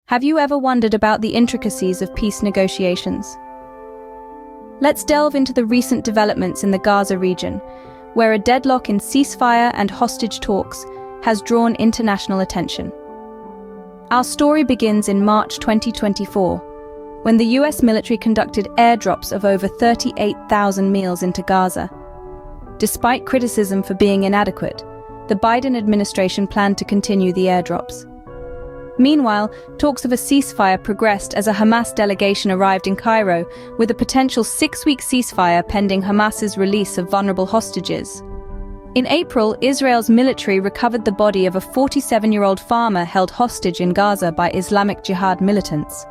Have you ever wondered about the intricacies of peace negotiations? Let's delve into the recent developments in the Gaza region, where a deadlock in ceasefire and hostage talks has drawn international attention. Our story begins in March 2024, when the US military conducted airdrops of over 38,000 meals into Gaza. Despite criticism for being inadequate, the Biden administration planned to continue the airdrops. Meanwhile, talks of a ceasefire progressed as a Hamas delegation arrived in Cairo with a potential 6-week ceasefire pending Hamas's release of vulnerable hostages. In April, Israel's military recovered the body of a 47-year-old farmer held hostage in Gaza by Islamic Jihad militants.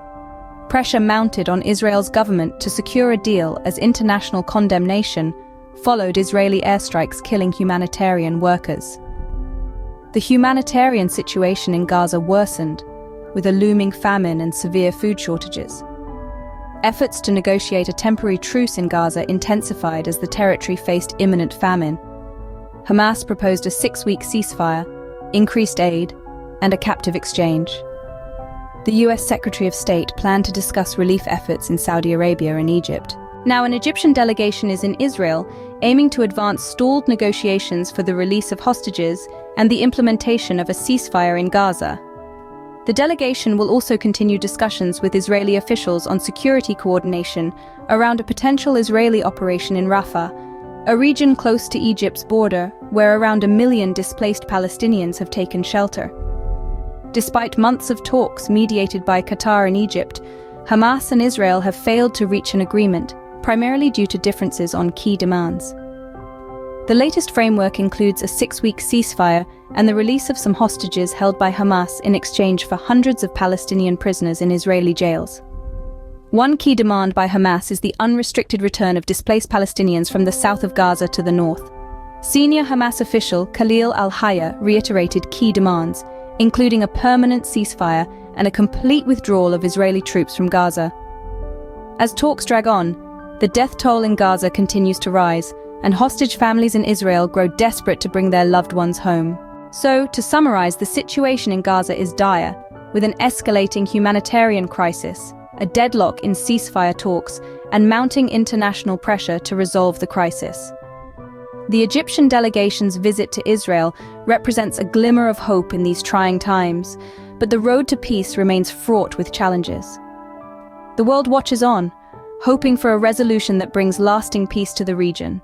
Pressure mounted on Israel's government to secure a deal as international condemnation followed Israeli airstrikes killing humanitarian workers. The humanitarian situation in Gaza worsened, with a looming famine and severe food shortages. Efforts to negotiate a temporary truce in Gaza intensified as the territory faced imminent famine. Hamas proposed a 6-week ceasefire, increased aid, and a captive exchange. The US Secretary of State planned to discuss relief efforts in Saudi Arabia and Egypt. Now, an Egyptian delegation is in Israel, aiming to advance stalled negotiations for the release of hostages and the implementation of a ceasefire in Gaza. The delegation will also continue discussions with Israeli officials on security coordination around a potential Israeli operation in Rafah, a region close to Egypt's border where around 1 million displaced Palestinians have taken shelter. Despite months of talks mediated by Qatar and Egypt, Hamas and Israel have failed to reach an agreement, primarily due to differences on key demands. The latest framework includes a 6-week ceasefire and the release of some hostages held by Hamas in exchange for hundreds of Palestinian prisoners in Israeli jails. One key demand by Hamas is the unrestricted return of displaced Palestinians from the south of Gaza to the north. Senior Hamas official Khalil al-Hayya reiterated key demands, including a permanent ceasefire and a complete withdrawal of Israeli troops from Gaza. As talks drag on, the death toll in Gaza continues to rise, and hostage families in Israel grow desperate to bring their loved ones home. So, to summarize, the situation in Gaza is dire, with an escalating humanitarian crisis, a deadlock in ceasefire talks, and mounting international pressure to resolve the crisis. The Egyptian delegation's visit to Israel represents a glimmer of hope in these trying times, but the road to peace remains fraught with challenges. The world watches on, hoping for a resolution that brings lasting peace to the region.